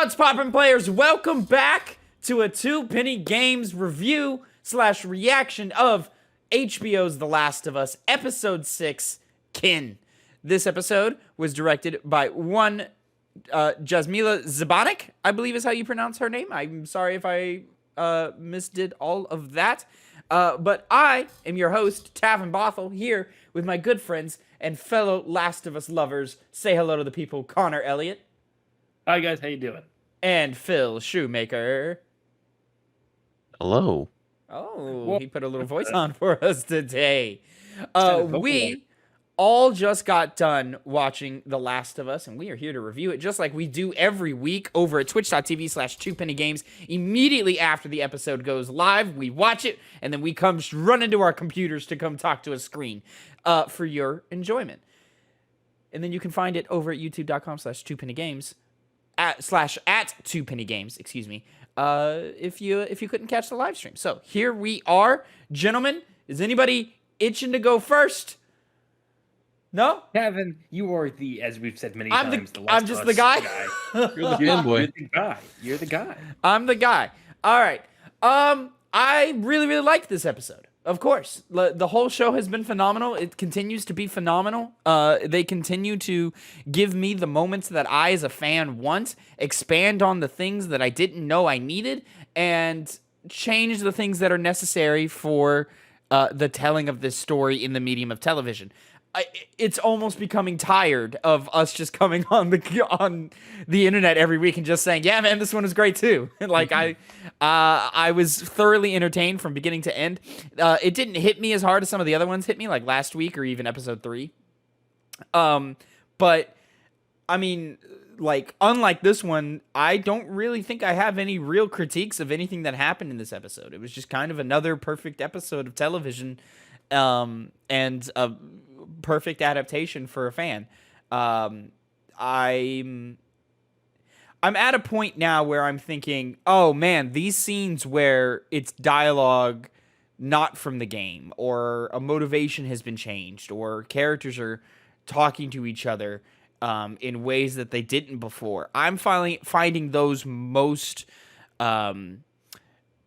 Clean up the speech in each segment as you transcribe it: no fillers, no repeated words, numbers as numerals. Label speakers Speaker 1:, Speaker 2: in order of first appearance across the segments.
Speaker 1: What's poppin', players? Welcome back to a Two Penny Games review / reaction of HBO's The Last of Us, Episode 6, Kin. This episode was directed by one Jasmila Zabanik, I believe is how you pronounce her name. I'm sorry if I misdid all of that. But I am your host, Tavin Bothel, here with my good friends and fellow Last of Us lovers. Say hello to the people, Connor Elliott.
Speaker 2: Hi guys, how you doing?
Speaker 1: And Phil Shoemaker.
Speaker 3: Hello.
Speaker 1: Oh, he put a little voice on for us today.
Speaker 2: Sounded vocal
Speaker 1: We all just got done watching The Last of Us, and we are here to review it just like we do every week over at twitch.tv/2pennygames. Immediately after the episode goes live, we watch it, and then we come run into our computers to come talk to a screen for your enjoyment. And then you can find it over at youtube.com/2pennygames. at 2pennygames, excuse me, if you couldn't catch the live stream. So here we are, gentlemen. Is anybody itching to go first? No?
Speaker 2: Kevin, you are as we've said many times,
Speaker 1: I'm just the guy.
Speaker 2: You're the guy. You're the guy.
Speaker 1: I'm the guy. All right. I really liked this episode. Of course, the whole show has been phenomenal. It continues to be phenomenal. They continue to give me the moments that I, as a fan, want, expand on the things that I didn't know I needed, and change the things that are necessary for the telling of this story in the medium of television. It's almost becoming tired of us just coming on the internet every week and just saying, "Yeah, man, this one is great too." Like I was thoroughly entertained from beginning to end. It didn't hit me as hard as some of the other ones hit me, like last week or even episode 3. But I mean, like unlike this one, I don't really think I have any real critiques of anything that happened in this episode. It was just kind of another perfect episode of television, and a perfect adaptation for a fan. I'm at a point now where I'm thinking, oh man, these scenes where it's dialogue not from the game, or a motivation has been changed, or characters are talking to each other in ways that they didn't before. I'm finding those most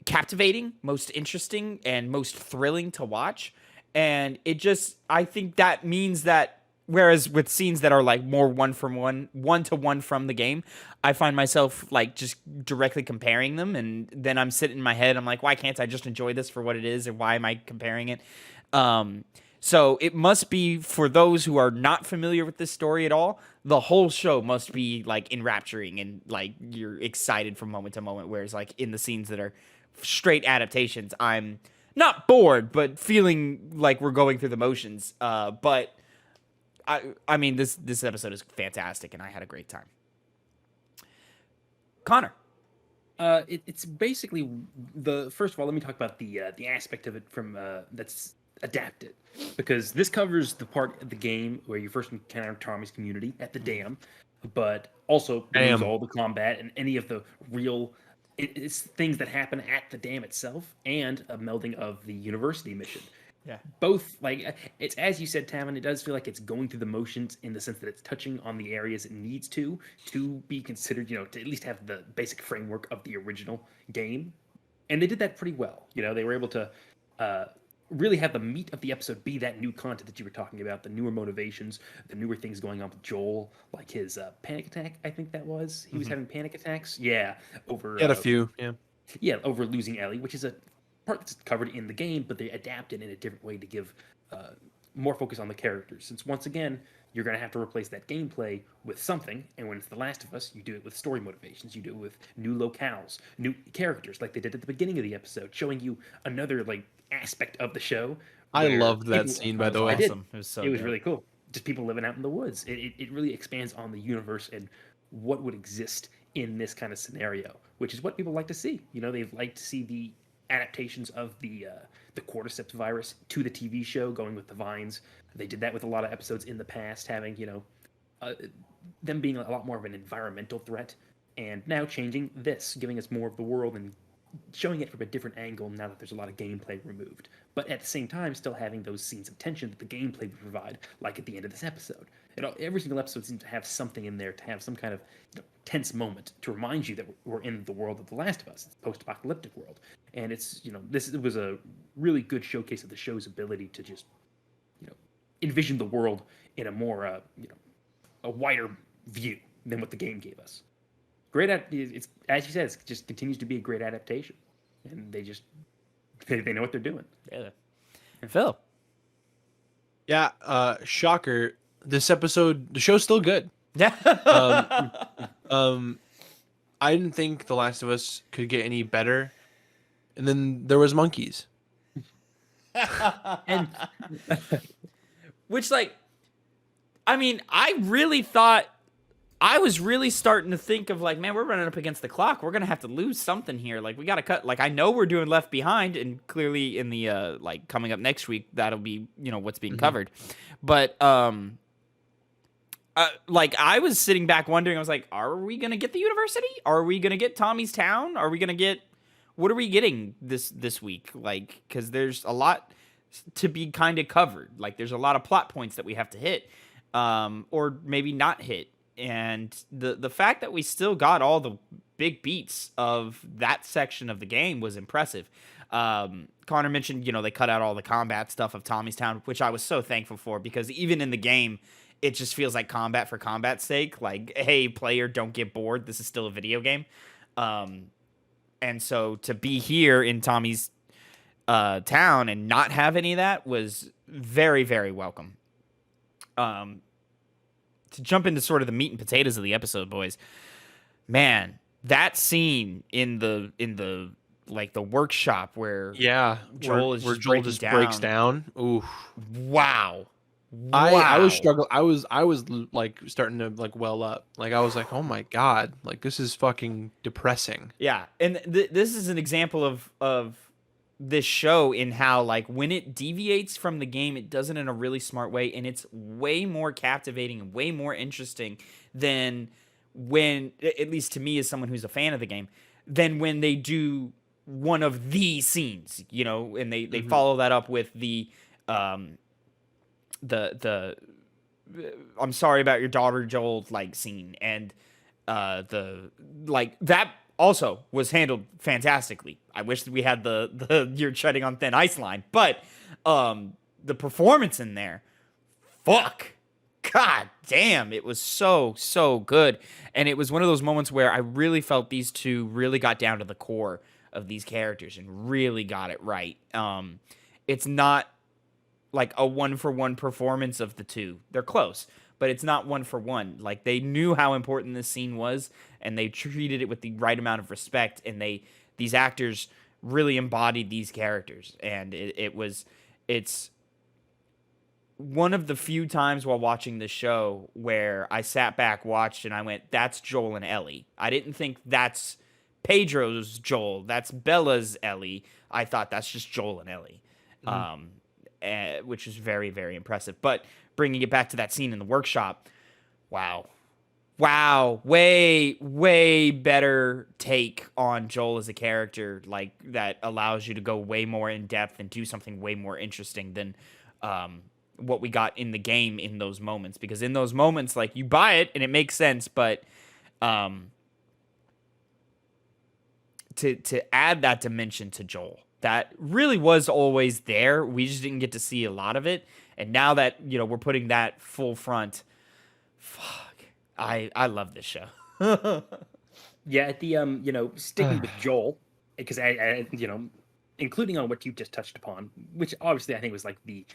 Speaker 1: captivating, most interesting, and most thrilling to watch. And I think that means that, whereas with scenes that are like more one to one from the game, I find myself like just directly comparing them, and then I'm sitting in my head, I'm like, why can't I just enjoy this for what it is, and why am I comparing it? So it must be, for those who are not familiar with this story at all, the whole show must be like enrapturing, and like you're excited from moment to moment, whereas like in the scenes that are straight adaptations, I'm not bored, but feeling like we're going through the motions. But I mean, this episode is fantastic, and I had a great time. Connor,
Speaker 2: It's basically first of all, let me talk about the aspect of it from that's adapted, because this covers the part of the game where you first encounter Tommy's community at the dam, but also brings all the combat and any of the real. It's things that happen at the dam itself, and a melding of the university mission.
Speaker 1: Yeah.
Speaker 2: Both, like, it's, as you said, Tavin, it does feel like it's going through the motions in the sense that it's touching on the areas it needs to be considered, to at least have the basic framework of the original game. And they did that pretty well. They were able to really have the meat of the episode be that new content that you were talking about, the newer motivations, the newer things going on with Joel, like his panic attack, I think that was. He was having panic attacks. Yeah.
Speaker 3: He had a few, yeah.
Speaker 2: Yeah, over losing Ellie, which is a part that's covered in the game, but they adapted in a different way to give more focus on the characters. Since, once again, you're going to have to replace that gameplay with something, and when it's The Last of Us, you do it with story motivations, you do it with new locales, new characters, like they did at the beginning of the episode, showing you another, like, aspect of the show.
Speaker 3: I loved that scene, by the way.
Speaker 1: Awesome.
Speaker 2: It was really cool. Just people living out in the woods. It really expands on the universe and what would exist in this kind of scenario, which is what people like to see. They've liked to see the adaptations of the cordyceps virus to the TV show, going with the vines. They did that with a lot of episodes in the past, having them being a lot more of an environmental threat, and now changing this, giving us more of the world and showing it from a different angle now that there's a lot of gameplay removed, but at the same time still having those scenes of tension that the gameplay would provide, like at the end of this episode. Every single episode seems to have something in there to have some kind of tense moment to remind you that we're in the world of The Last of Us. It's a post-apocalyptic world, and it's this was a really good showcase of the show's ability to just envision the world in a more a wider view than what the game gave us. It's as you said, it just continues to be a great adaptation, and they know what they're doing.
Speaker 1: Yeah. Phil.
Speaker 3: Yeah, shocker. This episode, the show's still good.
Speaker 1: Yeah.
Speaker 3: I didn't think The Last of Us could get any better, and then there was monkeys.
Speaker 2: And
Speaker 1: Which, like, I mean, I really thought, I was really starting to think of, like, man, we're running up against the clock. We're going to have to lose something here. Like, we got to cut. Like, I know we're doing Left Behind, and clearly in the, like, coming up next week, that'll be, what's being covered. But, like, I was sitting back wondering, I was like, are we going to get the university? Are we going to get Tommy's town? Are we going to get, what are we getting this week? Like, because there's a lot to be kind of covered. Like, there's a lot of plot points that we have to hit, or maybe not hit. And the fact that we still got all the big beats of that section of the game was impressive. Connor mentioned, they cut out all the combat stuff of Tommy's Town, which I was so thankful for, because even in the game, it just feels like combat for combat's sake. Like, hey, player, don't get bored. This is still a video game. And so to be here in Tommy's town and not have any of that was very, very welcome. To jump into sort of the meat and potatoes of the episode, boys, man, that scene in the like the workshop where Joel just
Speaker 3: breaks down. Ooh,
Speaker 1: wow.
Speaker 3: I was struggling. I was like starting to like well up. Like I was like, oh my god, like this is fucking depressing.
Speaker 1: Yeah, and this is an example of this show in how, like, when it deviates from the game, it does it in a really smart way, and it's way more captivating and way more interesting than when, at least to me as someone who's a fan of the game, than when they do one of the scenes, and they follow that up with the I'm sorry about your daughter, Joel, like, scene, and the like that also was handled fantastically. I wish that we had the you're treading on thin ice line, but the performance in there, fuck, god damn, it was so good. And it was one of those moments where I really felt these two really got down to the core of these characters and really got it right. It's not like a 1-for-1 performance of the two. They're close, but it's not 1-for-1. Like, they knew how important this scene was, and they treated it with the right amount of respect, and these actors really embodied these characters. And it's one of the few times while watching the show where I sat back, watched, and I went, that's Joel and Ellie. I didn't think that's Pedro's Joel, that's Bella's Ellie. I thought that's just Joel and Ellie. Which is very, very impressive. But bringing it back to that scene in the workshop, wow, way, way better take on Joel as a character, like, that allows you to go way more in depth and do something way more interesting than what we got in the game in those moments. Because in those moments, like, you buy it and it makes sense, but to add that dimension to Joel, that really was always there. We just didn't get to see a lot of it. And now that, we're putting that full front, fuck, I love this show.
Speaker 2: Yeah, at the sticking with Joel, because I including on what you just touched upon, which obviously I think was like the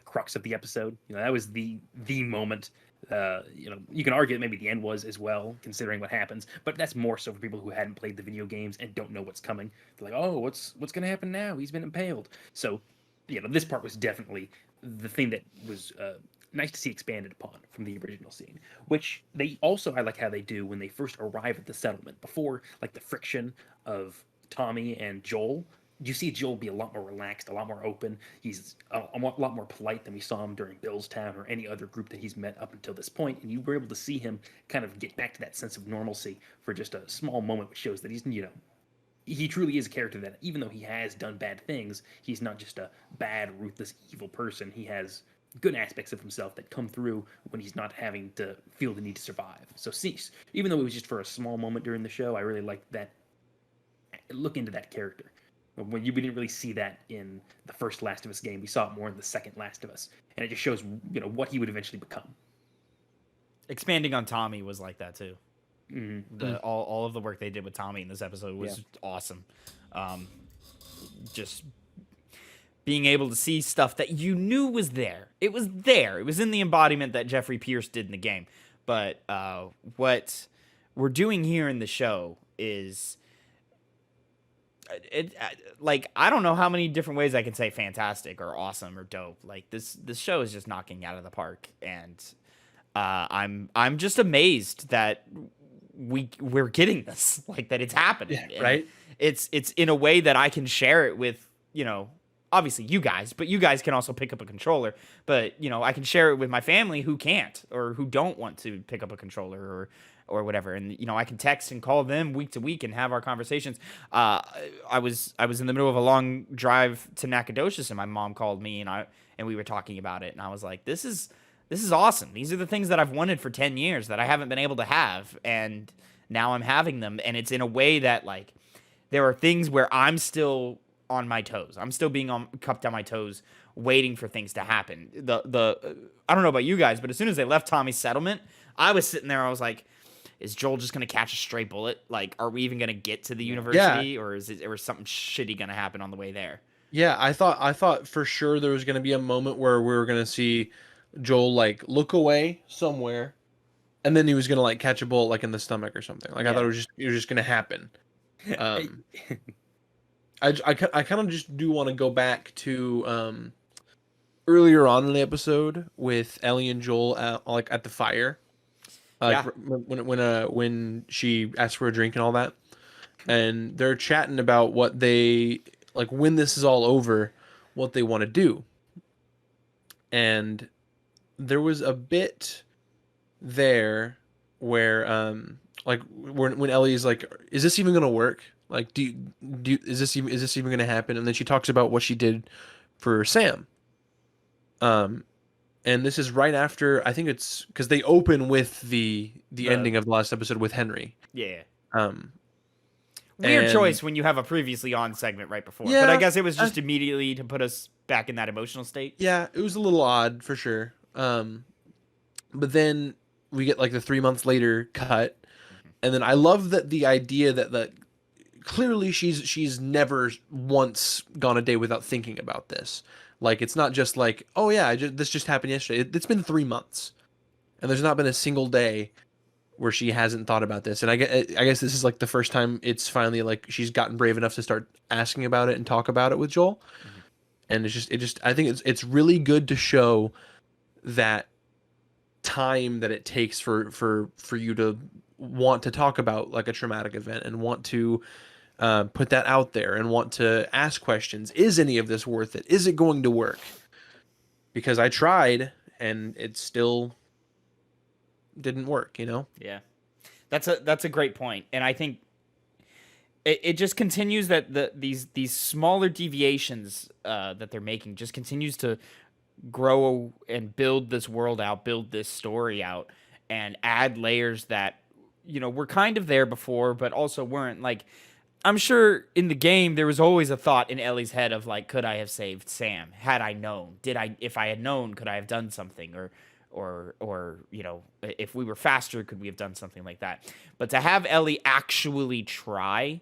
Speaker 2: crux of the episode. That was the moment. You can argue that maybe the end was as well, considering what happens, but that's more so for people who hadn't played the video games and don't know what's coming. They're like, oh, what's going to happen now? He's been impaled. So, this part was definitely the thing that was nice to see expanded upon from the original scene, which I like how they do when they first arrive at the settlement, before, like, the friction of Tommy and Joel. You see Joel be a lot more relaxed, a lot more open. He's a lot more polite than we saw him during Bill's Town or any other group that he's met up until this point. And you were able to see him kind of get back to that sense of normalcy for just a small moment, which shows that he's, he truly is a character that, even though he has done bad things, he's not just a bad, ruthless, evil person. He has good aspects of himself that come through when he's not having to feel the need to survive. So, even though it was just for a small moment during the show, I really liked that look into that character. When we didn't really see that in the first Last of Us game, we saw it more in the second Last of Us, and it just shows what he would eventually become.
Speaker 1: Expanding on Tommy was like that too.
Speaker 2: Mm-hmm.
Speaker 1: All of the work they did with Tommy in this episode was awesome. Just being able to see stuff that you knew was there. It was there. It was in the embodiment that Jeffrey Pierce did in the game. But what we're doing here in the show is, like, I don't know how many different ways I can say fantastic or awesome or dope. Like, this show is just knocking out of the park, and I'm just amazed that we're getting this, like, that it's happening.
Speaker 3: Yeah, right?
Speaker 1: It's in a way that I can share it with, obviously you guys, but you guys can also pick up a controller. But, I can share it with my family who can't or who don't want to pick up a controller or whatever. And, I can text and call them week to week and have our conversations. I was in the middle of a long drive to Nacogdoches, and my mom called me, and we were talking about it. And I was like, this is awesome. These are the things that I've wanted for 10 years that I haven't been able to have. And now I'm having them. And it's in a way that, like, there are things where I'm still on my toes. I'm still being cupped on my toes, waiting for things to happen. I don't know about you guys, but as soon as they left Tommy's settlement, I was sitting there. I was like, is Joel just going to catch a stray bullet? Like, are we even going to get to the university, or is something shitty going to happen on the way there?
Speaker 3: Yeah, I thought for sure there was going to be a moment where we were going to see Joel, like, look away somewhere, and then he was going to, like, catch a bullet, like, in the stomach or something. Like, I thought it was just going to happen. I kind of just do want to go back to earlier on in the episode with Ellie and Joel at the fire, when she asked for a drink and all that, and they're chatting about what they, like, when this is all over, what they want to do. And there was a bit there where like when Ellie's like, is this even gonna work? Like, is this even gonna happen? And then she talks about what she did for Sam. And this is right after, I think it's because they open with the ending of the last episode with Henry.
Speaker 1: Yeah. Weird choice when you have a previously on segment right before. Yeah, but I guess it was just immediately to put us back in that emotional state.
Speaker 3: Yeah, it was a little odd for sure. But then we get, like, the 3 months later cut, and then I love that the idea that clearly she's never once gone a day without thinking about this. Like, it's not just like, oh yeah, this just happened yesterday. It's been 3 months, and there's not been a single day where she hasn't thought about this. And I guess this is, like, the first time it's finally, like, she's gotten brave enough to start asking about it and talk about it with Joel. And it just I think it's really good to show that time that it takes for you to want to talk about, like, a traumatic event and want to put that out there and want to ask questions. Is any of this worth it? Is it going to work? Because I tried and it still didn't work,
Speaker 1: Yeah. That's a great point. And I think it just continues that these smaller deviations that they're making just continues to grow and build this world out, build this story out, and add layers that, were kind of there before, but also weren't. Like, I'm sure in the game there was always a thought in Ellie's head of, like, could I have saved Sam? Had I known? If I had known, could I have done something? Or if we were faster, could we have done something like that? But to have Ellie actually try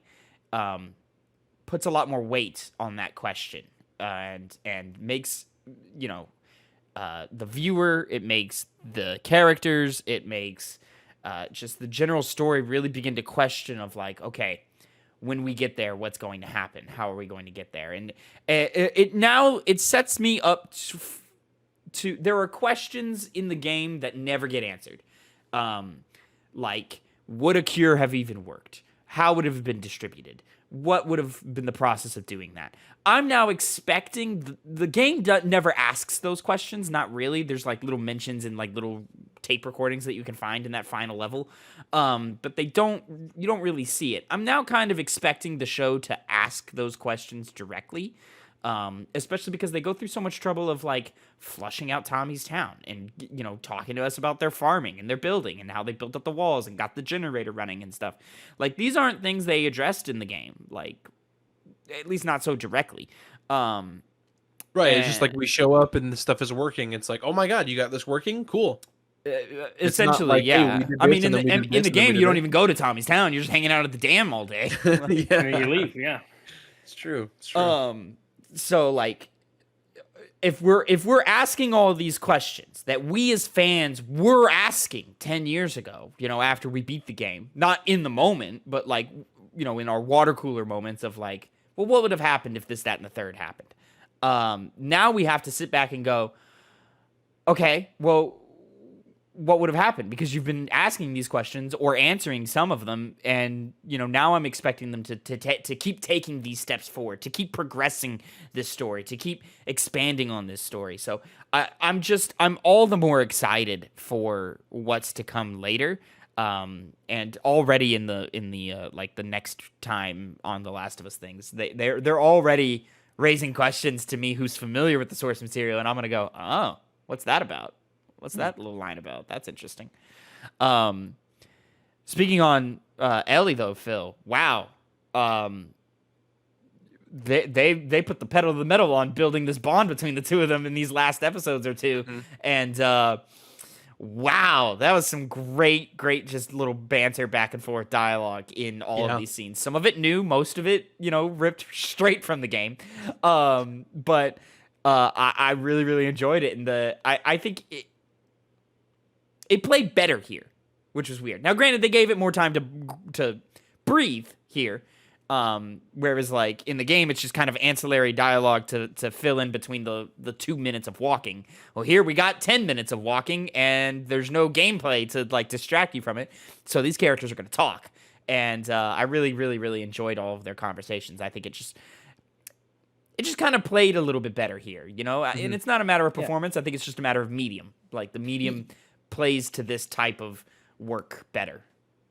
Speaker 1: puts a lot more weight on that question, and makes, the viewer, it makes the characters, it makes just the general story really begin to question of, like, okay, when we get there, what's going to happen? How are we going to get there? And it sets me up to there are questions in the game that never get answered. Like, would a cure have even worked? How would it have been distributed? What would have been the process of doing that? I'm now expecting the game never asks those questions. Not really. There's, like, little mentions and, like, little tape recordings that you can find in that final level. But you don't really see it. I'm now kind of expecting the show to ask those questions directly. Especially because they go through so much trouble of like flushing out Tommy's town and, you know, talking to us about their farming and their building and how they built up the walls and got the generator running and stuff. Like, these aren't things they addressed in the game, like, at least not so directly.
Speaker 3: Right. It's just like we show up and the stuff is working. It's like, oh my God, you got this working? Cool.
Speaker 1: Essentially,
Speaker 3: like, hey,
Speaker 1: yeah.
Speaker 3: we did
Speaker 1: I mean,
Speaker 3: this,
Speaker 1: in
Speaker 3: and then we did
Speaker 1: the
Speaker 3: this, and then
Speaker 1: game,
Speaker 3: we did
Speaker 1: you don't
Speaker 3: that.
Speaker 1: even go to Tommy's town. You're just hanging out at the dam all day.
Speaker 2: And then you leave. Yeah.
Speaker 3: It's true. It's true.
Speaker 1: So like, if we're asking all of these questions that we as fans were asking 10 years ago, you know, after we beat the game, not in the moment, but like, you know, in our water cooler moments of like, well, what would have happened if this, that, and the third happened? Now we have to sit back and go, okay, well, what would have happened? Because you've been asking these questions or answering some of them, and you know, now I'm expecting them to keep taking these steps forward, to keep progressing this story, to keep expanding on this story. So I'm all the more excited for what's to come later. And already in the like the next time on The Last of Us things, they're already raising questions to me who's familiar with the source material, and I'm gonna go, oh, what's that about? What's that little line about? That's interesting. Speaking on Ellie though, Phil, wow. They put the pedal to the metal on building this bond between the two of them in these last episodes or two, and wow, that was some great just little banter back and forth dialogue in all of these scenes. Some of it new, most of it, you know, ripped straight from the game. But I really enjoyed it, and I think it played better here, which was weird. Now, granted, they gave it more time to breathe here, whereas like in the game, it's just kind of ancillary dialogue to fill in between the 2 minutes of walking. Well, here we got 10 minutes of walking, and there's no gameplay to like distract you from it. So these characters are going to talk, and I really enjoyed all of their conversations. I think it just kind of played a little bit better here, you know. And it's not a matter of performance. I think it's just a matter of medium. Like the medium plays to this type of work better.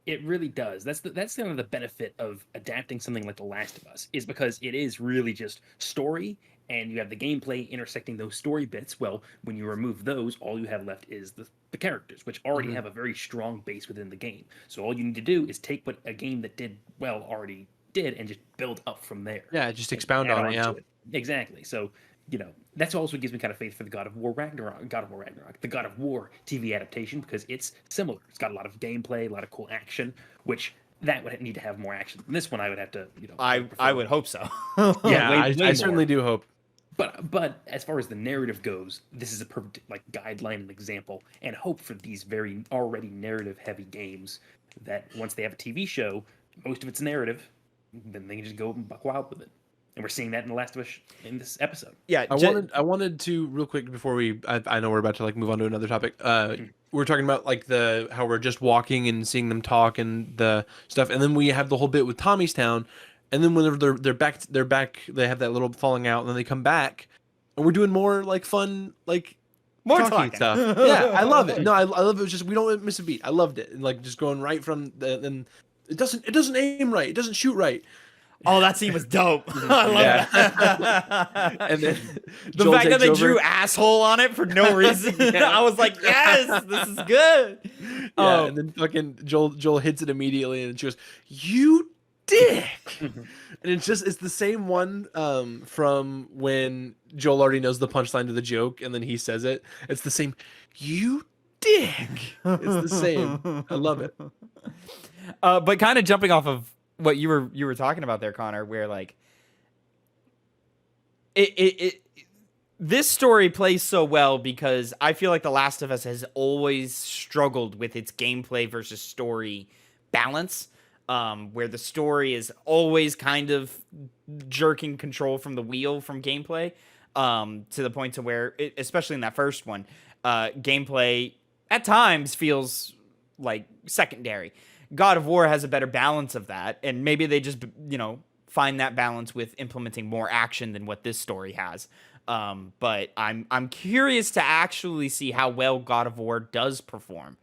Speaker 2: It really does. That's kind of the benefit of adapting something like The Last of Us, is because it is really just story, and you have the gameplay intersecting those story bits. Well, when you remove those, all you have left is the characters, which already have a very strong base within the game. So all you need to do is take what a game that did well already did and just build up from there.
Speaker 3: Yeah, just expound on it. Yeah,
Speaker 2: exactly. So, you know, that's also what gives me kind of faith for the God of War Ragnarok, the God of War TV adaptation, because it's similar. It's got a lot of gameplay, a lot of cool action, which that would need to have more action. In this one, I would have to, you know,
Speaker 1: I would hope so.
Speaker 3: Yeah,
Speaker 2: way
Speaker 3: I certainly do hope.
Speaker 2: But as far as the narrative goes, this is a perfect like guideline and example, and hope for these very already narrative heavy games that once they have a TV show, most of it's narrative, then they can just go and buck wild with it. And we're seeing that in The Last of Us in this episode.
Speaker 1: Yeah,
Speaker 3: I wanted to real quick before I know we're about to like move on to another topic. We're talking about like how we're just walking and seeing them talk and the stuff, and then we have the whole bit with Tommy's Town, and then whenever they're back, they have that little falling out, and then they come back, and we're doing more like fun like
Speaker 1: more
Speaker 3: talking stuff. Yeah, I love it. No, I love it. It's just we don't miss a beat. I loved it, and like just going right from and it doesn't aim right, it doesn't shoot right.
Speaker 1: Oh, that scene was dope. I love that.
Speaker 3: And then
Speaker 1: the fact that they drew asshole on it for no reason. I was like, yes, this is good.
Speaker 3: Yeah, and then fucking Joel hits it immediately, and she goes, "You dick!" And it's the same one from when Joel already knows the punchline to the joke, and then he says it. It's the same. You dick. It's the same. I love it.
Speaker 1: But kind of jumping off of what you were talking about there, Connor, where like this story plays so well because I feel like The Last of Us has always struggled with its gameplay versus story balance, where the story is always kind of jerking control from the wheel from gameplay, to the point to where, especially in that first one, gameplay at times feels like secondary. God of War has a better balance of that, and maybe they just, you know, find that balance with implementing more action than what this story has. But I'm curious to actually see how well God of War does perform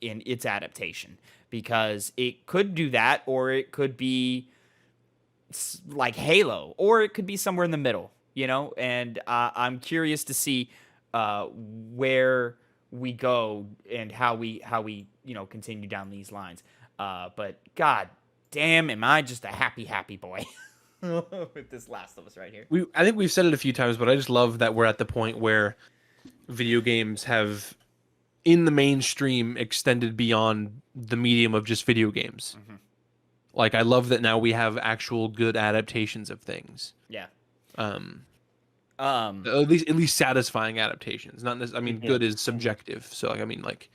Speaker 1: in its adaptation, because it could do that, or it could be like Halo, or it could be somewhere in the middle, you know. And I'm curious to see where we go and how we continue down these lines. But god damn, am I just a happy boy with this Last of Us right here.
Speaker 3: I think we've said it a few times, but I just love that we're at the point where video games have, in the mainstream, extended beyond the medium of just video games.
Speaker 1: Mm-hmm.
Speaker 3: Like, I love that now we have actual good adaptations of things.
Speaker 1: Yeah.
Speaker 3: At least satisfying adaptations. Not I mean, good is subjective. So, like, I mean, like,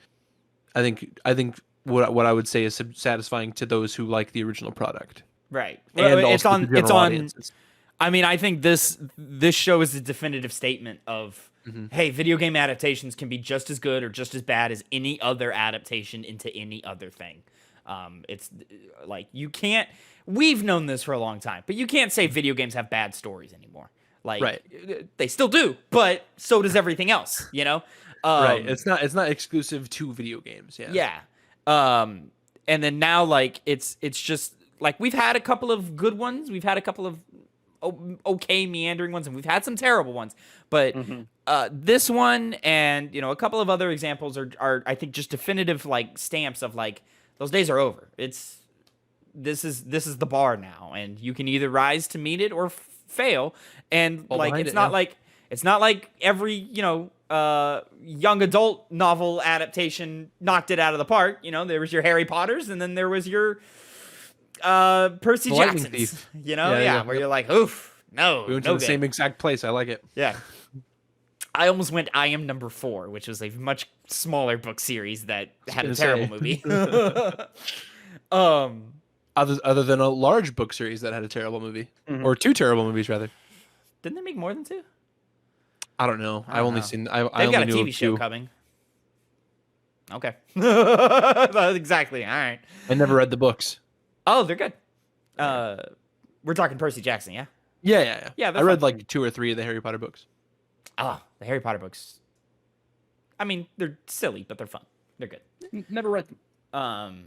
Speaker 3: I think what I would say is satisfying to those who like the original product.
Speaker 1: Right.
Speaker 3: And
Speaker 1: it's
Speaker 3: also
Speaker 1: on.
Speaker 3: the general
Speaker 1: It's on.
Speaker 3: audiences.
Speaker 1: I mean, I think this show is a definitive statement of, hey, video game adaptations can be just as good or just as bad as any other adaptation into any other thing. It's like, you can't. We've known this for a long time, but you can't say video games have bad stories anymore. Like,
Speaker 3: Right.
Speaker 1: They still do, but so does everything else. You know.
Speaker 3: Right. It's not exclusive to video games. Yeah.
Speaker 1: Yeah. And then now, like, it's just like, we've had a couple of good ones. We've had a couple of okay meandering ones, and we've had some terrible ones. But this one and, you know, a couple of other examples are I think just definitive, like, stamps of, like, those days are over. This is the bar now, and you can either rise to meet it or fail. And
Speaker 3: Fall
Speaker 1: like,
Speaker 3: behind
Speaker 1: it's
Speaker 3: it,
Speaker 1: not
Speaker 3: yeah.
Speaker 1: like it's not like every, you know, young adult novel adaptation knocked it out of the park. You know, there was your Harry Potters, and then there was your Percy
Speaker 3: The Lightning
Speaker 1: Jacksons.
Speaker 3: Thief.
Speaker 1: You know,
Speaker 3: Yeah,
Speaker 1: where you're like, oof, no,
Speaker 3: We went
Speaker 1: no
Speaker 3: to the
Speaker 1: good.
Speaker 3: same exact place. I like it.
Speaker 1: Yeah. I almost went I Am Number 4, which was a much smaller book series that had a
Speaker 3: gonna
Speaker 1: terrible
Speaker 3: say.
Speaker 1: movie.
Speaker 3: Other than a large book series that had a terrible movie, or two terrible movies rather.
Speaker 1: Didn't they make more than 2?
Speaker 3: I don't know.
Speaker 1: I
Speaker 3: I've
Speaker 1: don't
Speaker 3: only
Speaker 1: know.
Speaker 3: seen.
Speaker 1: They've
Speaker 3: I
Speaker 1: got
Speaker 3: only
Speaker 1: a
Speaker 3: knew
Speaker 1: TV
Speaker 3: of
Speaker 1: show
Speaker 3: two.
Speaker 1: coming. Okay. Exactly. All right.
Speaker 3: I never read the books.
Speaker 1: Oh, they're good. We're talking Percy Jackson, yeah?
Speaker 3: Yeah.
Speaker 1: Yeah,
Speaker 3: I
Speaker 1: they're
Speaker 3: read
Speaker 1: fun.
Speaker 3: like 2 or 3 of the Harry Potter books.
Speaker 1: Oh, the Harry Potter books. I mean, they're silly, but they're fun. They're good.
Speaker 2: Never read them.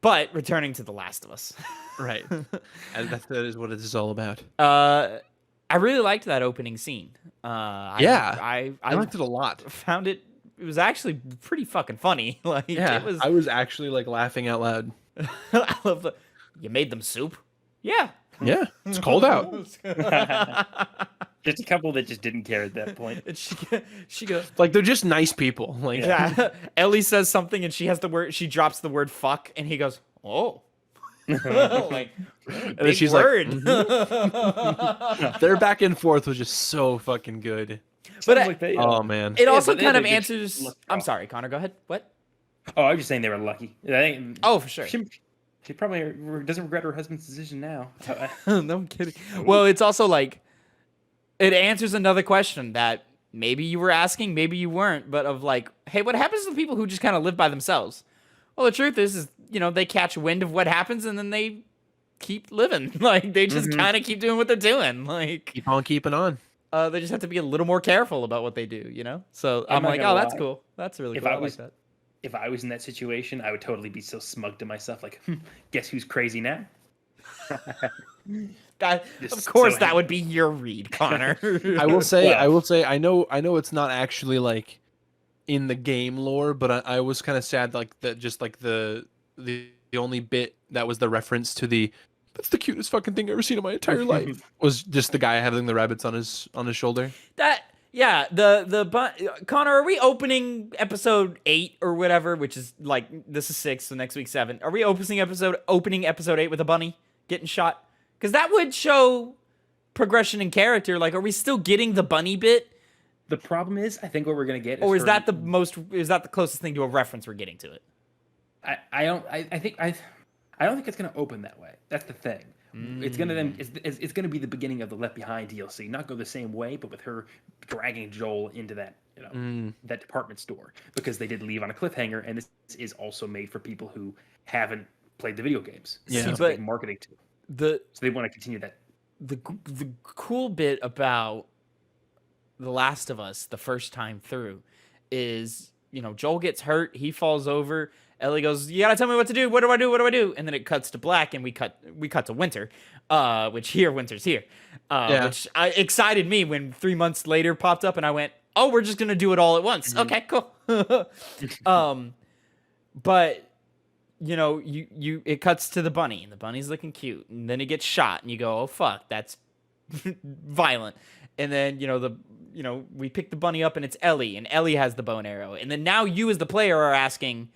Speaker 1: But returning to The Last of Us.
Speaker 3: Right. And that is what it is all about.
Speaker 1: I really liked that opening scene.
Speaker 3: I
Speaker 1: I
Speaker 3: liked it a lot.
Speaker 1: found it was actually pretty fucking funny. Like,
Speaker 3: Yeah,
Speaker 1: it was.
Speaker 3: I was actually like laughing out loud.
Speaker 1: I love you made them soup? Yeah.
Speaker 3: Yeah, it's cold out.
Speaker 2: Just a couple that just didn't care at that point.
Speaker 1: And she goes,
Speaker 3: Like, they're just nice people. Like,
Speaker 1: yeah. Ellie says something and she drops the word fuck, and he goes, oh. Like,
Speaker 3: and then
Speaker 1: big
Speaker 3: she's
Speaker 1: word.
Speaker 3: like, their back and forth was just so fucking good.
Speaker 1: But
Speaker 2: Sounds like they,
Speaker 3: Oh man,
Speaker 1: it also
Speaker 2: but then
Speaker 1: kind of
Speaker 2: they just
Speaker 1: answers.
Speaker 2: looked
Speaker 1: I'm
Speaker 2: off.
Speaker 1: sorry, Connor. Go ahead. What?
Speaker 2: Oh, I was just saying they were lucky. I think
Speaker 1: Oh, for sure.
Speaker 2: she probably doesn't regret her husband's decision now.
Speaker 1: No, I'm kidding. Well, it's also like, it answers another question that maybe you were asking, maybe you weren't, but of like, hey, what happens to the people who just kind of live by themselves? Well, the truth is, you know, they catch wind of what happens and then they keep living. Like, they just kind of keep doing what they're doing. Like,
Speaker 3: keep on keeping on.
Speaker 1: they just have to be a little more careful about what they do, you know? So
Speaker 2: I'm
Speaker 1: I'm
Speaker 2: not
Speaker 1: like,
Speaker 2: gonna
Speaker 1: oh, that's
Speaker 2: lie.
Speaker 1: cool. That's really
Speaker 2: If
Speaker 1: cool.
Speaker 2: I
Speaker 1: I like
Speaker 2: was-
Speaker 1: that.
Speaker 2: If I was in that situation, I would totally be so smug to myself, like, guess who's crazy now?
Speaker 1: That,
Speaker 2: Just
Speaker 1: of course,
Speaker 2: so
Speaker 1: that
Speaker 2: happy.
Speaker 1: would be your read, Connor.
Speaker 3: I will say,
Speaker 2: Well-
Speaker 3: I know it's not actually like in the game lore, but I was kind of sad like that. Just like the only bit that was the reference to that's the cutest fucking thing I've ever seen in my entire life was just the guy having the rabbits on his shoulder.
Speaker 1: Yeah, Connor, are we opening episode 8 or whatever, which is like, this is 6, so next week 7. Are we opening episode 8 with a bunny getting shot? Because that would show progression in character. Like, are we still getting the bunny bit?
Speaker 2: The problem is, I think what we're gonna get
Speaker 1: Or is
Speaker 2: her-
Speaker 1: that the closest thing to a reference we're getting to it?
Speaker 2: I don't think it's gonna open that way. That's the thing. It's gonna be the beginning of the Left Behind DLC. Not go the same way, but with her dragging Joel into that that department store, because they did leave on a cliffhanger, and this is also made for people who haven't played the video games.
Speaker 3: Yeah.
Speaker 2: That's
Speaker 1: See,
Speaker 2: what
Speaker 1: but
Speaker 2: they're marketing to.
Speaker 1: the
Speaker 2: So they want to continue that.
Speaker 1: the cool bit about The Last of Us the first time through is, Joel gets hurt, he falls over, Ellie goes, "You gotta tell me what to do. What do I do? What do I do?" And then it cuts to black, and we cut to winter, which here winter's here,
Speaker 3: Yeah.
Speaker 1: which excited me when 3 months later popped up, and I went, "Oh, we're just gonna do it all at once." Okay, cool. But it cuts to the bunny, and the bunny's looking cute, and then it gets shot, and you go, "Oh fuck, that's violent." And then we pick the bunny up, and it's Ellie, and Ellie has the bow and arrow, and then now you as the player are asking,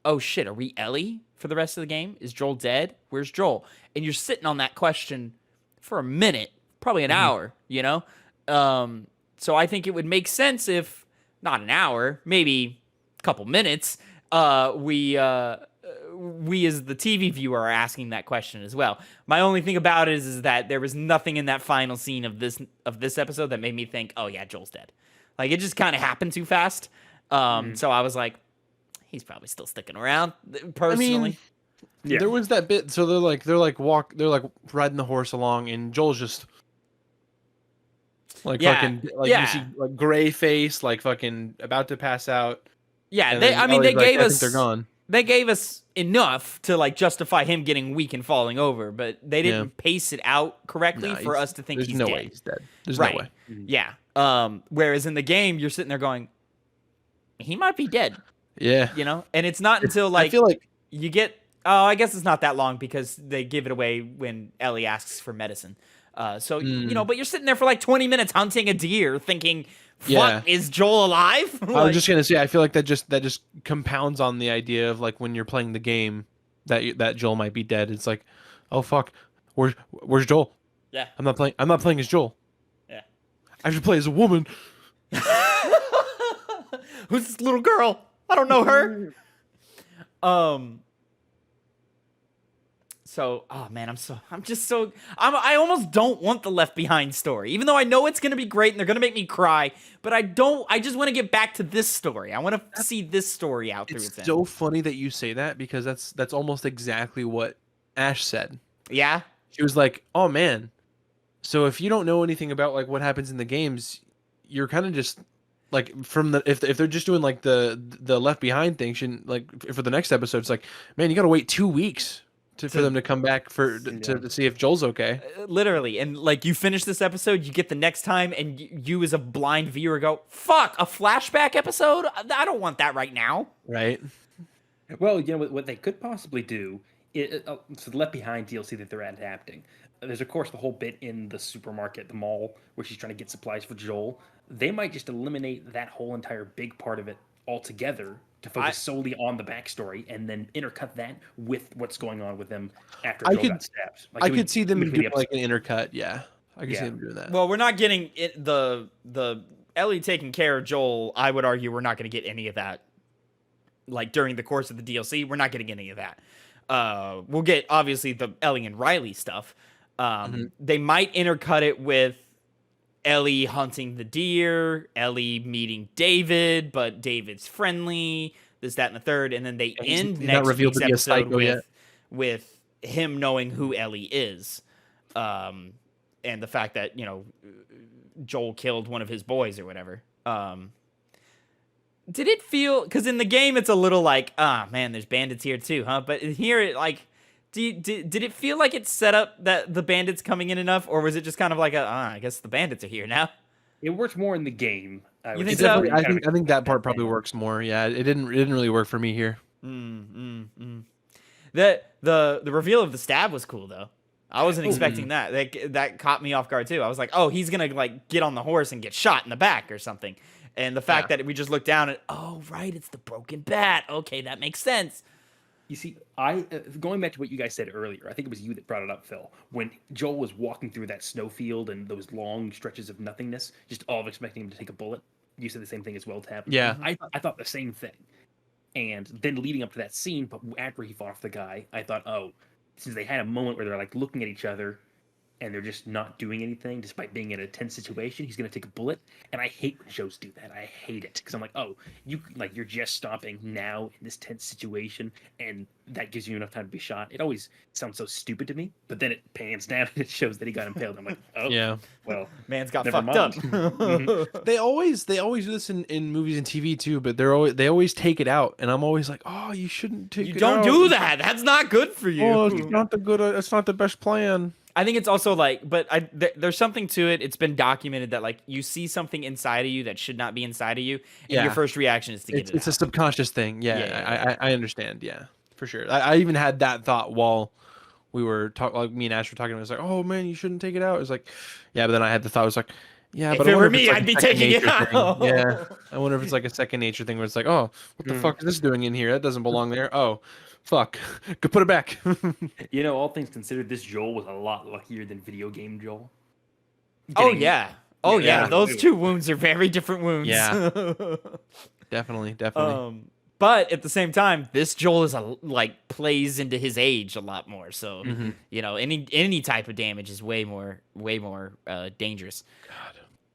Speaker 1: "Oh shit, are we Ellie for the rest of the game? Is Joel dead? Where's Joel?" And you're sitting on that question for a minute, probably an hour, So I think it would make sense if not an hour, maybe a couple minutes, we as the TV viewer are asking that question as well. My only thing about it is that there was nothing in that final scene of this episode that made me think, "Oh yeah, Joel's dead." Like, it just kind of happened too fast. So I was like, he's probably still sticking around, personally.
Speaker 2: Yeah.
Speaker 3: There was that bit. So they're like riding the horse along, and Joel's just like fucking like you see like gray face, like fucking about to pass out.
Speaker 1: Yeah,
Speaker 3: And
Speaker 1: they
Speaker 3: then Ellie's like,
Speaker 1: gave
Speaker 3: "I
Speaker 1: us
Speaker 3: think they're gone."
Speaker 1: They gave us enough to like justify him getting weak and falling over, but they didn't pace it out correctly for us to think
Speaker 3: there's
Speaker 1: he's
Speaker 3: no
Speaker 1: dead.
Speaker 3: way he's dead. There's
Speaker 1: Right.
Speaker 3: no way.
Speaker 1: Yeah. Whereas in the game, you're sitting there going, he might be dead.
Speaker 3: Yeah.
Speaker 1: And it's not until like
Speaker 3: I feel like
Speaker 1: you get. Oh, I guess it's not that long because they give it away when Ellie asks for medicine. But you're sitting there for like 20 minutes hunting a deer, thinking, "Fuck, is Joel alive?"
Speaker 3: I was just gonna say, I feel like that just compounds on the idea of like when you're playing the game that Joel might be dead. It's like, oh fuck, where's Joel?
Speaker 1: Yeah.
Speaker 3: I'm not playing as Joel.
Speaker 1: Yeah.
Speaker 3: I should play as a woman.
Speaker 1: Who's this little girl? I don't know her. So, oh man, I almost don't want the Left Behind story, even though I know it's gonna be great and they're gonna make me cry. But I just want to get back to this story. I want to see this story out through its
Speaker 3: It's so
Speaker 1: end.
Speaker 3: funny that you say that because that's almost exactly what Ash said.
Speaker 1: Yeah.
Speaker 3: She was like, "Oh man, so if you don't know anything about like what happens in the games, you're kind of just like from the if they're just doing like the Left Behind thing, like for the next episode, it's like, man, you got to wait 2 weeks for them to come back to see if Joel's okay."
Speaker 1: Literally. And like, you finish this episode, you get the next time, and you as a blind viewer go, "Fuck, a flashback episode? I don't want that right now."
Speaker 3: Right.
Speaker 2: Well, what they could possibly do. So the Left Behind DLC that they're adapting. There's of course the whole bit in the supermarket, the mall, where she's trying to get supplies for Joel. They might just eliminate that whole entire big part of it altogether to focus solely on the backstory, and then intercut that with what's going on with them after Joel got stabbed. Like,
Speaker 3: I could see them doing like an intercut. Yeah, I could see them doing that.
Speaker 1: Well, we're not getting it, the Ellie taking care of Joel. I would argue we're not going to get any of that. Like during the course of the DLC, we're not getting any of that. We'll get obviously the Ellie and Riley stuff. They might intercut it with Ellie hunting the deer, Ellie meeting David, but David's friendly, this, that, and the third, and then they end next week's episode with him knowing who Ellie is, and the fact that Joel killed one of his boys or whatever. Did it feel, because in the game it's a little like, man, there's bandits here too, huh? But here it like, did it feel like it set up that the bandits coming in enough, or was it just kind of like I guess the bandits are here now?
Speaker 2: It works more in the game.
Speaker 1: You think so?
Speaker 3: I think that part probably works more. Yeah, it didn't really work for me here.
Speaker 1: The reveal of the stab was cool though. I wasn't expecting that. That caught me off guard too. I was like, oh, he's gonna like get on the horse and get shot in the back or something. And the fact that we just looked down and, oh right, it's the broken bat. Okay, that makes sense.
Speaker 2: You see, going back to what you guys said earlier, I think it was you that brought it up, Phil, when Joel was walking through that snowfield and those long stretches of nothingness, just all of expecting him to take a bullet. You said the same thing as well, Tab.
Speaker 3: Yeah.
Speaker 2: I thought the same thing. And then leading up to that scene, but after he fought off the guy, I thought, oh, since they had a moment where they're like looking at each other, and they're just not doing anything despite being in a tense situation, he's going to take a bullet. And I hate when shows do that. I hate it because I'm like, oh, you're just stopping now in this tense situation, and that gives you enough time to be shot. It always sounds so stupid to me, but then it pans down and it shows that he got impaled. I'm like, oh,
Speaker 3: Yeah.
Speaker 2: well,
Speaker 1: Man's got
Speaker 2: never
Speaker 1: fucked up.
Speaker 2: mind.
Speaker 3: They always do this in movies and TV too, but they always take it out, and I'm always like, oh, you shouldn't take
Speaker 1: You
Speaker 3: it
Speaker 1: don't
Speaker 3: out.
Speaker 1: do that. That's not good for you.
Speaker 3: Oh, it's not it's not the best plan.
Speaker 1: I think it's also like, but there's something to it. It's been documented that like you see something inside of you that should not be inside of you, and
Speaker 3: Yeah.
Speaker 1: your first reaction is to get
Speaker 3: It's
Speaker 1: it
Speaker 3: a
Speaker 1: out.
Speaker 3: subconscious thing. Yeah,
Speaker 1: Yeah.
Speaker 3: I understand. Yeah, for sure. I even had that thought while we were talking, like me and Ash were talking. I was like, oh man, you shouldn't take it out. It was like, yeah, but then I had the thought. I was like, yeah,
Speaker 1: If
Speaker 3: but I
Speaker 1: it
Speaker 3: wonder
Speaker 1: were
Speaker 3: if it's
Speaker 1: me,
Speaker 3: like
Speaker 1: I'd
Speaker 3: a
Speaker 1: be
Speaker 3: second
Speaker 1: taking it
Speaker 3: nature thing.
Speaker 1: out.
Speaker 3: Yeah, I wonder if it's like a second nature thing where it's like, oh, what the fuck is this doing in here? That doesn't belong there. Oh, fuck, go put it back.
Speaker 2: You know, all things considered, this Joel was a lot luckier than video game Joel.
Speaker 1: Oh
Speaker 2: Getting-
Speaker 1: yeah. Oh yeah.
Speaker 3: Yeah.
Speaker 1: Those two wounds are very different wounds.
Speaker 3: Yeah. Definitely.
Speaker 1: But at the same time, this Joel is plays into his age a lot more. So
Speaker 3: Mhm.
Speaker 1: you know, any type of damage is way more dangerous.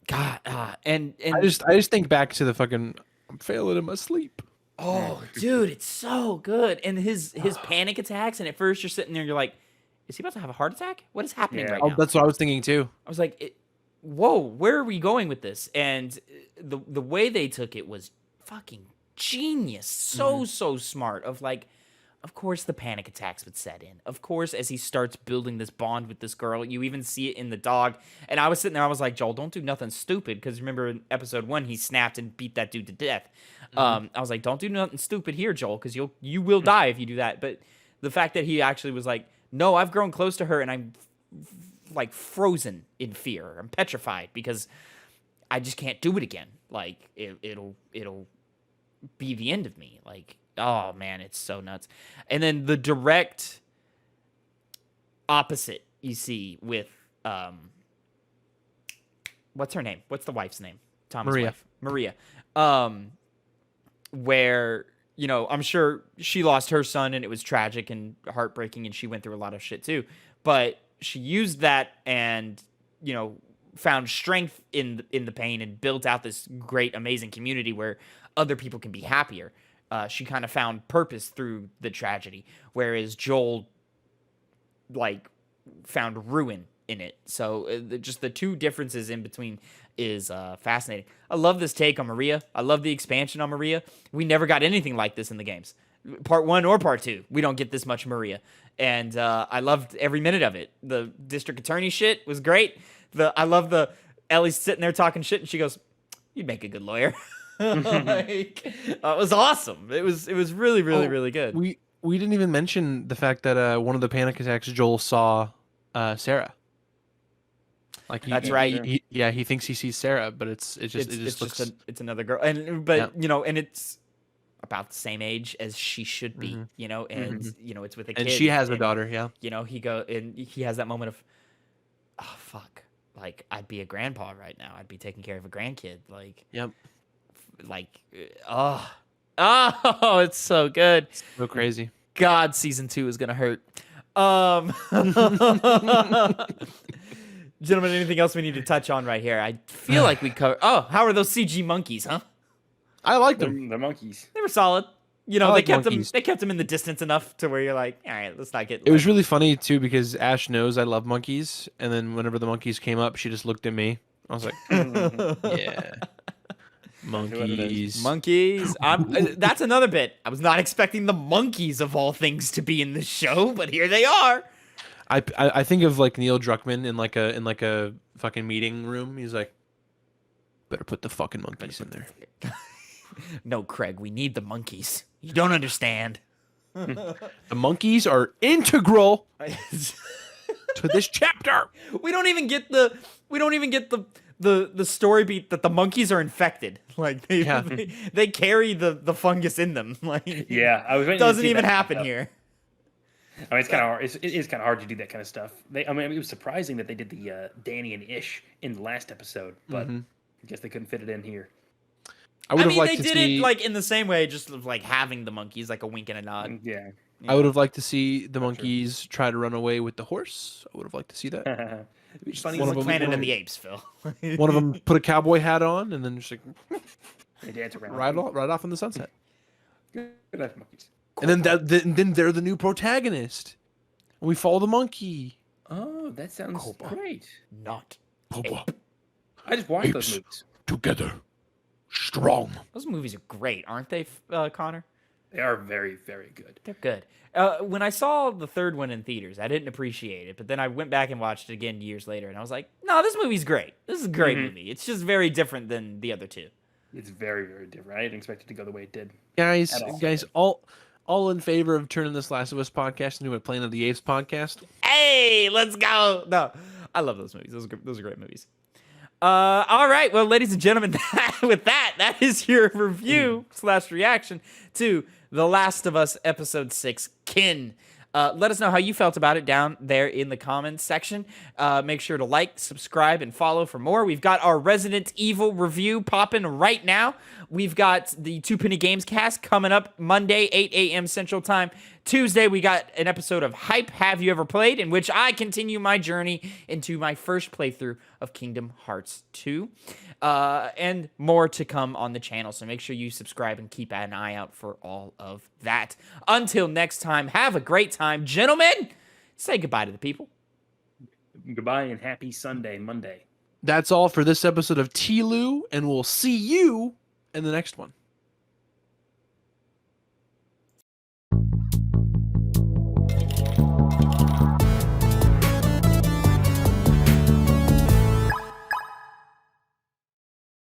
Speaker 1: God. And
Speaker 3: I just think back to the fucking I'm failing in my sleep.
Speaker 1: oh, dude, it's so good. And his panic attacks. And at first, you're sitting there, you're like, is he about to have a heart attack? What is happening
Speaker 2: Yeah.
Speaker 1: right
Speaker 3: Oh,
Speaker 1: now?
Speaker 3: that's what I was thinking too.
Speaker 1: I was like, whoa, where are we going with this? And the way they took it was fucking genius. So smart. Of course the panic attacks would set in. Of course, as he starts building this bond with this girl, you even see it in the dog. And I was sitting there, I was like, Joel, don't do nothing stupid. Because remember in episode 1, he snapped and beat that dude to death. I was like, don't do nothing stupid here, Joel, because you will die if you do that. But the fact that he actually was like, no, I've grown close to her and I'm like frozen in fear. I'm petrified because I just can't do it again. Like it'll be the end of me. Like, oh man, it's so nuts. And then the direct opposite you see with what's her name? What's the wife's name? Tom's
Speaker 3: Maria.
Speaker 1: wife. Maria. Where, you know, I'm sure she lost her son and it was tragic and heartbreaking and she went through a lot of shit too. But she used that and, you know, found strength in the pain and built out this great, amazing community where other people can be happier. She kind of found purpose through the tragedy, whereas Joel, like, found ruin in it. So just the two differences in between is fascinating. I love this take on Maria. I love the expansion on Maria. We never got anything like this in the games. Part 1 or Part 2, we don't get this much Maria. And I loved every minute of it. The district attorney shit was great. I love the Ellie's sitting there talking shit, and she goes, "You'd make a good lawyer." It was awesome. It was really, really, really good.
Speaker 3: We didn't even mention the fact that one of the panic attacks Joel saw Sarah. Like
Speaker 1: That's right.
Speaker 3: He thinks he sees Sarah, but it just looks.
Speaker 1: It's another girl, you know, and it's about the same age as she should be, you know, and you know, it's with a kid,
Speaker 3: and she has a daughter. Yeah,
Speaker 1: you know, he has that moment of, oh fuck, like I'd be a grandpa right now. I'd be taking care of a grandkid, like,
Speaker 3: yep,
Speaker 1: like, oh, it's so good.
Speaker 3: so crazy.
Speaker 1: God, season 2 is gonna hurt. Gentlemen, anything else we need to touch on right here? I feel like we covered. Oh, how are those CG monkeys, huh?
Speaker 3: I like them.
Speaker 2: The monkeys.
Speaker 1: They were solid. You know,
Speaker 3: I
Speaker 1: they
Speaker 3: like
Speaker 1: kept
Speaker 3: monkeys.
Speaker 1: them. They kept them in the distance enough to where you're like, all right, let's not get.
Speaker 3: It was really funny too because Ash knows I love monkeys, and then whenever the monkeys came up, she just looked at me. I was like, yeah, monkeys.
Speaker 1: Monkeys. That's another bit. I was not expecting the monkeys of all things to be in this show, but here they are.
Speaker 3: I think of like Neil Druckmann in like a fucking meeting room. He's like, better put the fucking monkeys in there.
Speaker 1: No, Craig, we need the monkeys. You don't understand.
Speaker 3: The monkeys are integral to this chapter.
Speaker 1: We don't even get the story beat that the monkeys are infected. Like they carry the fungus in them. Like,
Speaker 2: Yeah, I was.
Speaker 1: it doesn't even happen here.
Speaker 2: I mean, it's kind of hard. It is kind of hard to do that kind of stuff. It was surprising that they did the Danny and Ish in the last episode, but I guess they couldn't fit it in here.
Speaker 3: I would have
Speaker 1: mean,
Speaker 3: liked
Speaker 1: they
Speaker 3: to
Speaker 1: did
Speaker 3: see.
Speaker 1: it like in the same way, just of like having the monkeys, like a wink and a nod.
Speaker 2: Yeah.
Speaker 3: I would have liked to see the monkeys try to run away with the horse. I would have liked to see that.
Speaker 2: It'd be funny
Speaker 1: It's
Speaker 2: if
Speaker 1: like
Speaker 3: of
Speaker 1: Planet
Speaker 3: one
Speaker 1: of
Speaker 3: of
Speaker 1: the Apes, Phil.
Speaker 3: One of them put a cowboy hat on and then just like
Speaker 2: they dance around.
Speaker 3: right off in the sunset.
Speaker 2: Good enough, monkeys.
Speaker 3: And then they're the new protagonist. And we follow the monkey.
Speaker 2: Oh, that sounds
Speaker 1: Cobra.
Speaker 2: great.
Speaker 1: Not.
Speaker 3: Cobra,
Speaker 2: I just watched those
Speaker 3: Apes.
Speaker 2: movies.
Speaker 3: together, strong.
Speaker 1: Those movies are great, aren't they, Connor?
Speaker 2: They are very, very good.
Speaker 1: They're good. When I saw the third one in theaters, I didn't appreciate it, but then I went back and watched it again years later, and I was like, no, this movie's great. This is a great movie. It's just very different than the other two.
Speaker 2: It's very, very different. I didn't expect it to go the way it did.
Speaker 3: Guys,
Speaker 2: At all.
Speaker 3: all in favor of turning this Last of Us podcast into a Planet of the Apes podcast?
Speaker 1: Hey, let's go. No, I love those movies. Those are great movies. All right. Well, ladies and gentlemen, with that is your review / reaction to The Last of Us Episode 6, Kin. Let us know how you felt about it down there in the comments section. Make sure to like, subscribe, and follow for more. We've got our Resident Evil review popping right now. We've got the Two Penny Games cast coming up Monday, 8 a.m. Central Time. Tuesday, we got an episode of Hype, Have You Ever Played?, in which I continue my journey into my first playthrough of Kingdom Hearts 2. And more to come on the channel, so make sure you subscribe and keep an eye out for all of that. Until next time, have a great time. Gentlemen, say goodbye to the people.
Speaker 2: Goodbye and happy Sunday, Monday.
Speaker 3: That's all for this episode of T-Lou, and we'll see you in the next one.